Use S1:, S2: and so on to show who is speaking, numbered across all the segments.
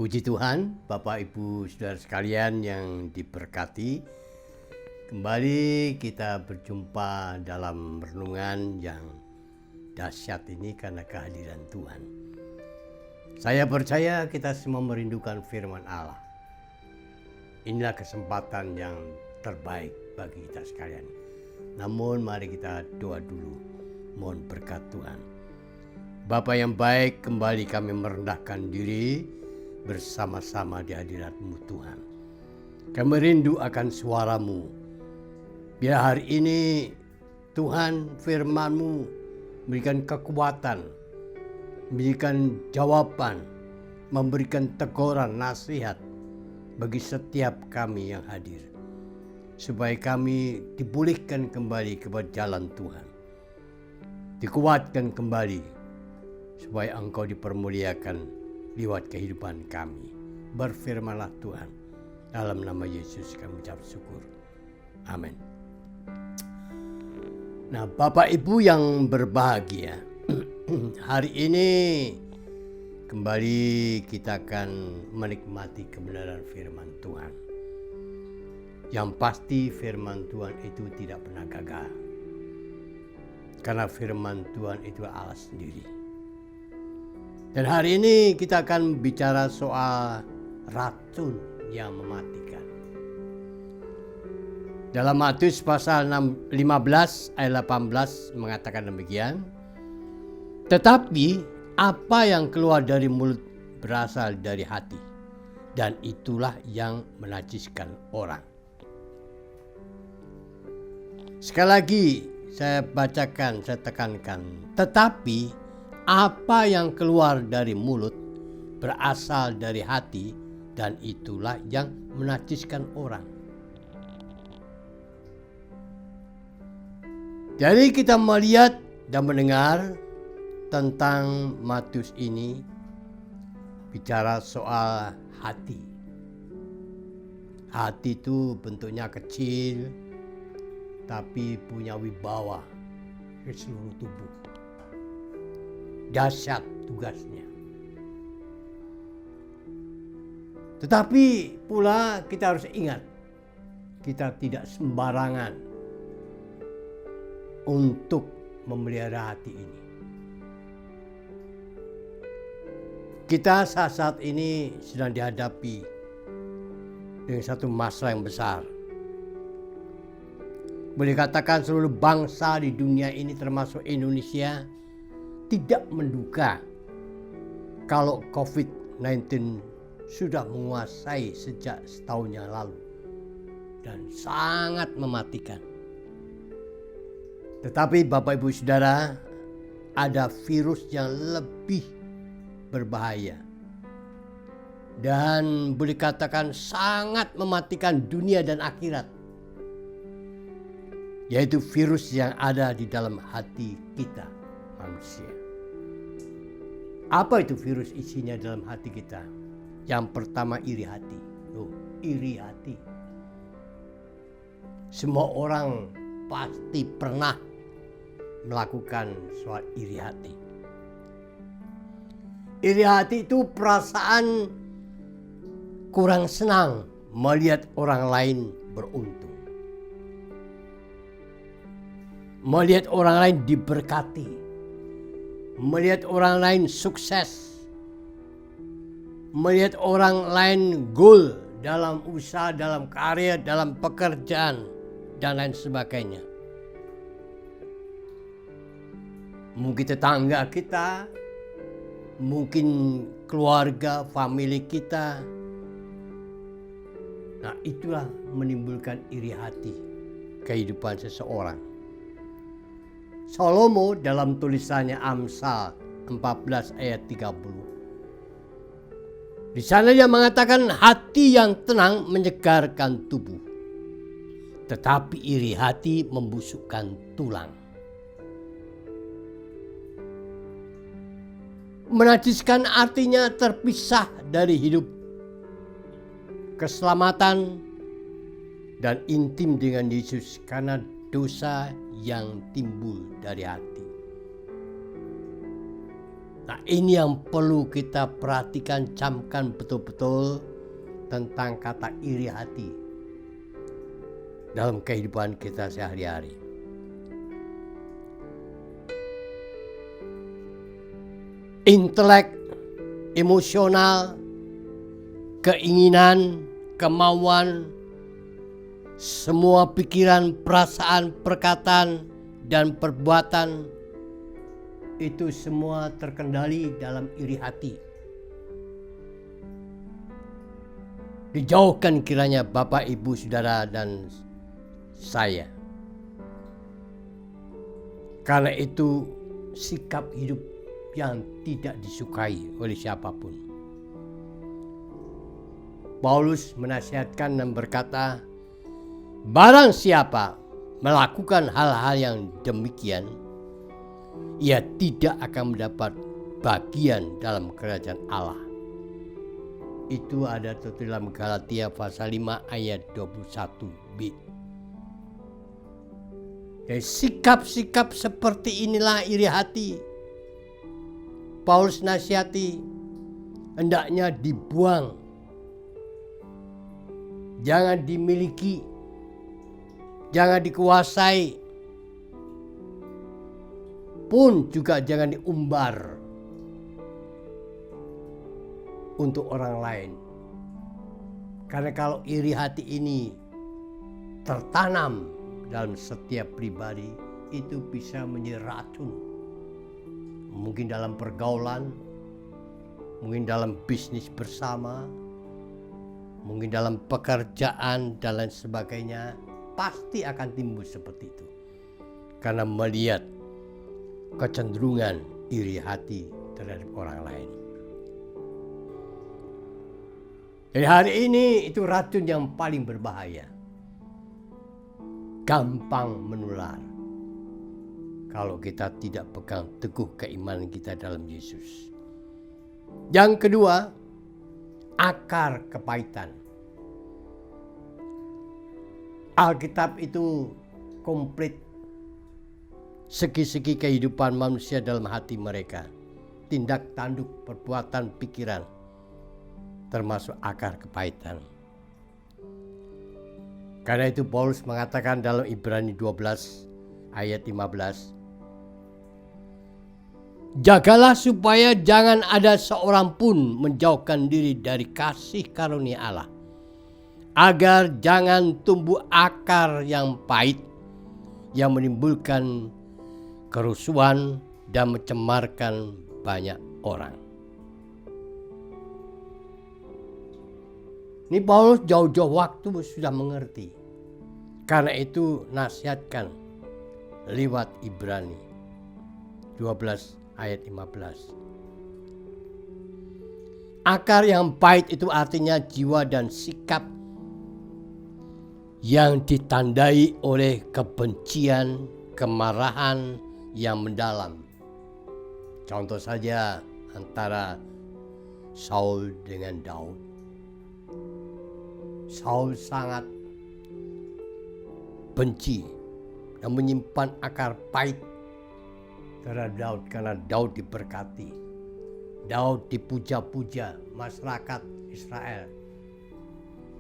S1: Puji Tuhan, Bapak Ibu Saudara sekalian yang diberkati. Kembali kita berjumpa dalam renungan yang dahsyat ini karena kehadiran Tuhan. Saya percaya kita semua merindukan firman Allah. Inilah kesempatan yang terbaik bagi kita sekalian. Namun mari kita doa dulu, mohon berkat Tuhan. Bapa yang baik, kembali kami merendahkan diri bersama-sama di hadirat-Mu Tuhan. Kami rindu akan suara-Mu. Biar hari ini Tuhan firman-Mu memberikan kekuatan, memberikan jawaban, memberikan teguran, nasihat bagi setiap kami yang hadir. Supaya kami dipulihkan kembali kepada jalan Tuhan. Dikuatkan kembali supaya Engkau dipermuliakan lewat kehidupan kami. Berfirmanlah Tuhan. Dalam nama Yesus kami ucap syukur. Amin. Nah, Bapak Ibu yang berbahagia, hari ini kembali kita akan menikmati kebenaran firman Tuhan. Yang pasti firman Tuhan itu tidak pernah gagal. Karena firman Tuhan itu Allah sendiri. Dan hari ini kita akan bicara soal racun yang mematikan. Dalam Matius pasal 15 ayat 18 mengatakan demikian. Tetapi apa yang keluar dari mulut berasal dari hati. Dan itulah yang menajiskan orang. Sekali lagi saya bacakan, saya tekankan. Tetapi apa yang keluar dari mulut berasal dari hati dan itulah yang menajiskan orang. Jadi kita melihat dan mendengar tentang Matius ini bicara soal hati. Hati itu bentuknya kecil tapi punya wibawa ke seluruh tubuh. Dahsyat tugasnya. Tetapi pula kita harus ingat, kita tidak sembarangan untuk memelihara hati ini. Kita saat ini sedang dihadapi dengan satu masalah yang besar. Boleh katakan seluruh bangsa di dunia ini termasuk Indonesia tidak menduga kalau COVID-19 sudah menguasai sejak setahun yang lalu dan sangat mematikan. Tetapi Bapak Ibu Saudara, ada virus yang lebih berbahaya dan boleh katakan sangat mematikan dunia dan akhirat, yaitu virus yang ada di dalam hati kita manusia. Apa itu virus isinya dalam hati kita? Yang pertama iri hati. Iri hati. Semua orang pasti pernah melakukan soal iri hati. Iri hati itu perasaan kurang senang melihat orang lain beruntung. Melihat orang lain diberkati. Melihat orang lain sukses. Melihat orang lain goal dalam usaha, dalam karya, dalam pekerjaan, dan lain sebagainya. Mungkin tetangga kita, mungkin keluarga, famili kita. Nah, itulah menimbulkan iri hati kehidupan seseorang. Salomo dalam tulisannya Amsal 14 ayat 30. Di sana dia mengatakan hati yang tenang menyegarkan tubuh. Tetapi iri hati membusukkan tulang. Menajiskan artinya terpisah dari hidup, keselamatan, dan intim dengan Yesus karena dosa yang timbul dari hati. Nah, ini yang perlu kita perhatikan, camkan betul-betul tentang kata iri hati dalam kehidupan kita sehari-hari. Intelek, emosional, keinginan, kemauan, semua pikiran, perasaan, perkataan, dan perbuatan itu semua terkendali dalam iri hati. Dijauhkan kiranya Bapak, Ibu, Saudara, dan saya. Karena itu sikap hidup yang tidak disukai oleh siapapun. Paulus menasihatkan dan berkata, barang siapa melakukan hal-hal yang demikian, ia tidak akan mendapat bagian dalam kerajaan Allah. Itu ada dalam Galatia pasal 5 ayat 21b. Jadi sikap-sikap seperti inilah iri hati. Paulus nasihati hendaknya dibuang. Jangan dimiliki. Jangan dikuasai. Pun juga jangan diumbar untuk orang lain. Karena kalau iri hati ini tertanam dalam setiap pribadi, itu bisa menjadi racun. Mungkin dalam pergaulan, mungkin dalam bisnis bersama, mungkin dalam pekerjaan dan lain sebagainya, pasti akan timbul seperti itu. Karena melihat kecenderungan iri hati terhadap orang lain. Jadi hari ini itu racun yang paling berbahaya. Gampang menular kalau kita tidak pegang teguh keimanan kita dalam Yesus. Yang kedua, akar kepahitan. Alkitab itu komplit segi-segi kehidupan manusia dalam hati mereka. Tindak tanduk, perbuatan, pikiran, termasuk akar kepahitan. Karena itu Paulus mengatakan dalam Ibrani 12 ayat 15, jagalah supaya jangan ada seorang pun menjauhkan diri dari kasih karunia Allah, agar jangan tumbuh akar yang pahit yang menimbulkan kerusuhan dan mencemarkan banyak orang. Ini Paulus jauh-jauh waktu sudah mengerti. Karena itu nasihatkan lewat Ibrani 12 ayat 15. Akar yang pahit itu artinya jiwa dan sikap yang ditandai oleh kebencian, kemarahan yang mendalam. Contoh saja antara Saul dengan Daud. Saul sangat benci dan menyimpan akar pahit terhadap Daud karena Daud diberkati. Daud dipuja-puja masyarakat Israel.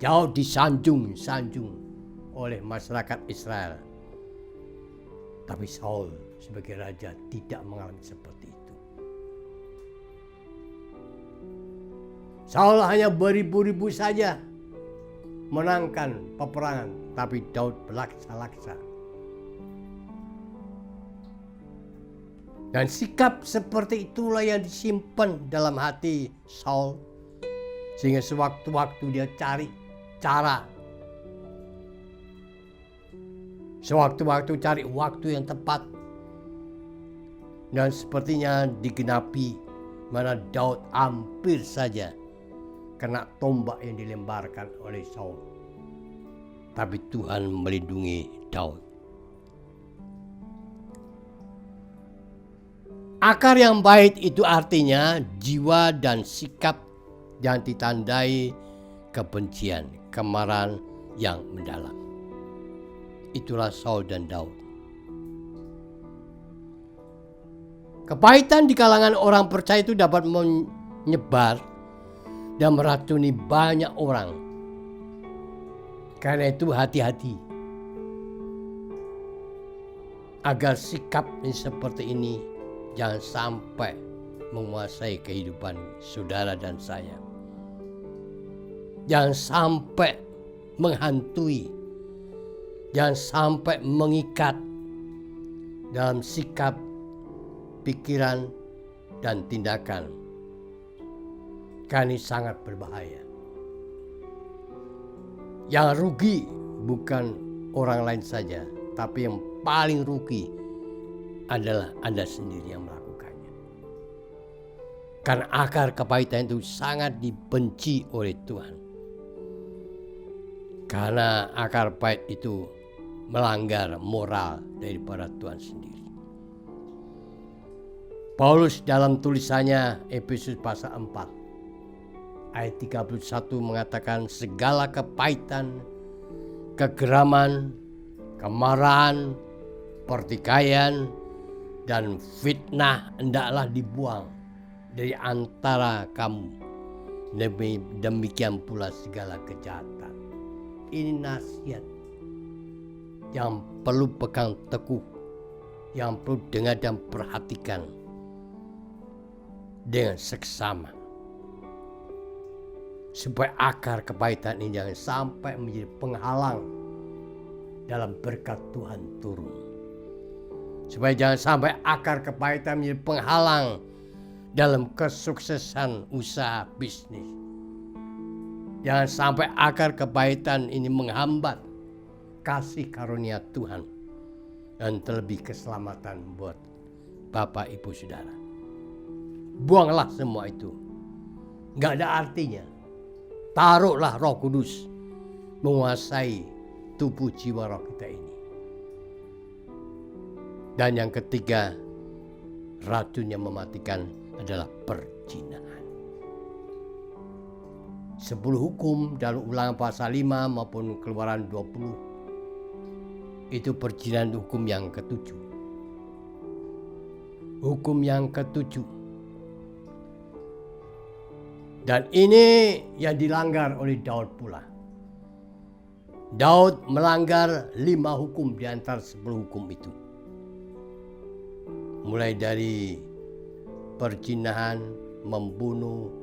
S1: Daud disanjung-sanjung oleh masyarakat Israel. Tapi Saul sebagai raja tidak mengalami seperti itu. Saul hanya beribu-ribu saja menangkan peperangan, tapi Daud berlaksa-laksa. Dan sikap seperti itulah yang disimpan dalam hati Saul, sehingga sewaktu-waktu dia cari cara, sewaktu-waktu cari waktu yang tepat, dan sepertinya digenapi mana Daud hampir saja kena tombak yang dilemparkan oleh Saul. Tapi Tuhan melindungi Daud. Akar yang baik itu artinya jiwa dan sikap yang ditandai kebencian, kemarahan yang mendalam. Itulah Saul dan Daud. Kepahitan di kalangan orang percaya itu dapat menyebar dan meracuni banyak orang. Karena itu hati-hati agar sikap yang seperti ini jangan sampai menguasai kehidupan saudara dan saya. Jangan sampai menghantui, jangan sampai mengikat dalam sikap, pikiran, dan tindakan. Karena ini sangat berbahaya. Yang rugi bukan orang lain saja, tapi yang paling rugi adalah Anda sendiri yang melakukannya. Karena akar kepahitan itu sangat dibenci oleh Tuhan. Karena akar pahit itu melanggar moral daripada Tuhan sendiri. Paulus dalam tulisannya Efesus pasal 4 ayat 31 mengatakan segala kepahitan, kegeraman, kemarahan, pertikaian, dan fitnah hendaklah dibuang dari antara kamu. Demikian pula segala kejahatan. Ini nasihat yang perlu pegang teguh, yang perlu dengar dan perhatikan dengan seksama. Supaya akar kepahitan ini jangan sampai menjadi penghalang dalam berkat Tuhan turun. Supaya jangan sampai akar kepahitan menjadi penghalang dalam kesuksesan usaha bisnis. Jangan sampai akar kepahitan ini menghambat kasih karunia Tuhan dan terlebih keselamatan buat Bapak, Ibu, Saudara. Buanglah semua itu. Gak ada artinya. Taruhlah Roh Kudus menguasai tubuh jiwa roh kita ini. Dan yang ketiga, racun yang mematikan adalah perzinahan. 10 hukum dalam Ulangan pasal 5 maupun Keluaran 20 itu perzinahan hukum yang ke-7. Hukum yang ke-7. Dan ini yang dilanggar oleh Daud pula. Daud melanggar 5 hukum di antara 10 hukum itu. Mulai dari perzinahan, membunuh,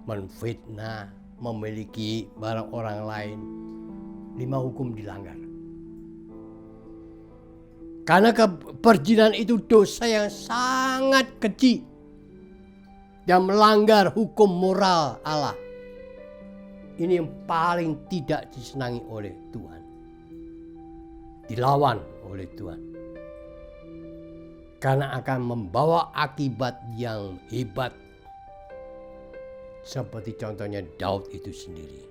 S1: menfitnah, memiliki barang orang lain. 5 hukum dilanggar. Karena perzinahan itu dosa yang sangat keji dan melanggar hukum moral Allah. Ini yang paling tidak disenangi oleh Tuhan. Dilawan oleh Tuhan. Karena akan membawa akibat yang hebat. Seperti contohnya Daud itu sendiri.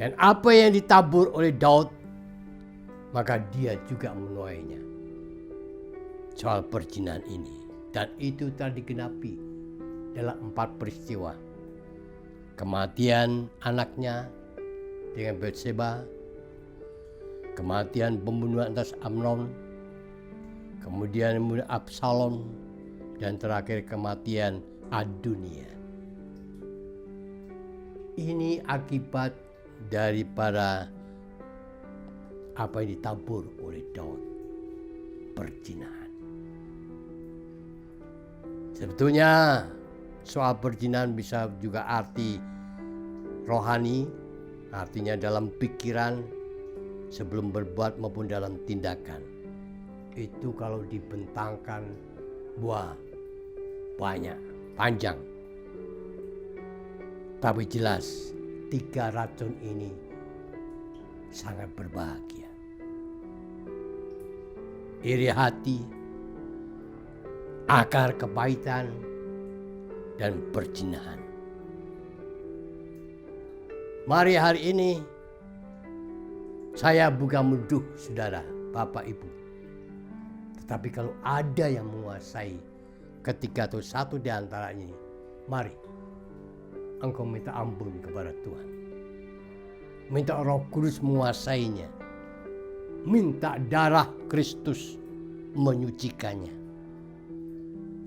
S1: Dan apa yang ditabur oleh Daud, maka dia juga menuainya. Soal perzinahan ini. Dan itu telah digenapi dalam 4 peristiwa. Kematian anaknya dengan Batseba. Kematian pembunuhan atas Amnon. Kemudian Absalom. Dan terakhir kematian Adonia. Ini akibat daripada apa yang ditabur oleh Daud, perzinahan. Sebetulnya soal perzinahan bisa juga arti rohani, artinya dalam pikiran sebelum berbuat maupun dalam tindakan. Itu kalau dibentangkan buah banyak, panjang. Tapi jelas 3 racun ini sangat berbahagia. Iri hati, akar kepahitan, dan perzinahan. Mari hari ini saya bukan menuduh saudara, Bapak, Ibu. Tetapi kalau ada yang menguasai ketiga atau satu di antaranya ini, mari engkau minta ampun kepada Tuhan. Minta Roh Kudus menguasainya. minta darah Kristus menyucikannya.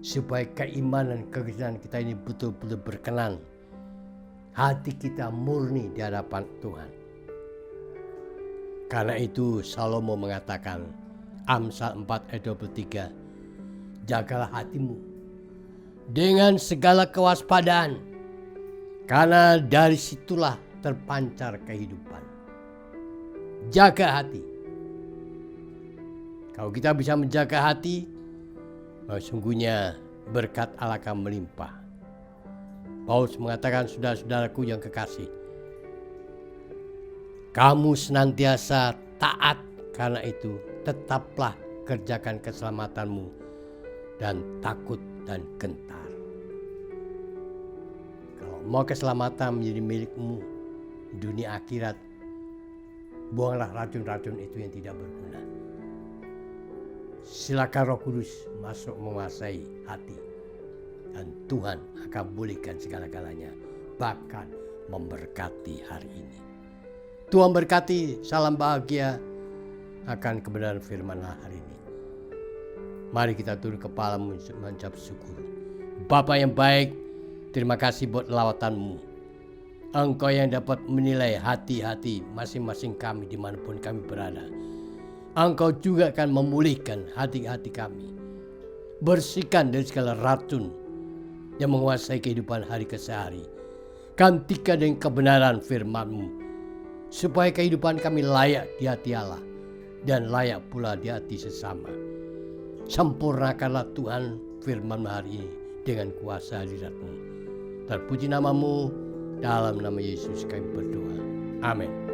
S1: Supaya keimanan kekristenan kita ini betul-betul berkenan. Hati kita murni di hadapan Tuhan. Karena itu Salomo mengatakan, Amsal 4 ayat 23, jagalah hatimu dengan segala kewaspadaan, karena dari situlah terpancar kehidupan. Jaga hati. Kalau kita bisa menjaga hati, sungguhnya berkat Allah akan melimpah. Paulus mengatakan, saudara-saudaraku yang kekasih, kamu senantiasa taat, karena itu tetaplah kerjakan keselamatanmu dan takut dan gentar. Kalau mau keselamatan menjadi milikmu dunia akhirat, buanglah racun-racun itu yang tidak berguna. Silakan Roh Kudus masuk menguasai hati, dan Tuhan akan pulihkan segala-galanya, bahkan memberkati hari ini. Tuhan berkati, salam bahagia akan kebenaran firman hari ini. Mari kita tunduk kepala mengucap syukur. Bapa yang baik, terima kasih buat lawatan-Mu. Engkau yang dapat menilai hati-hati masing-masing kami dimanapun kami berada. Engkau juga akan memulihkan hati-hati kami. Bersihkan dari segala racun yang menguasai kehidupan hari ke hari. Gantikan dengan kebenaran firman-Mu, supaya kehidupan kami layak di hati Allah dan layak pula di hati sesama. Sempurnakanlah Tuhan firman hari ini dengan kuasa hadirat-Mu. Terpuji nama-Mu, dalam nama Yesus kami berdoa. Amin.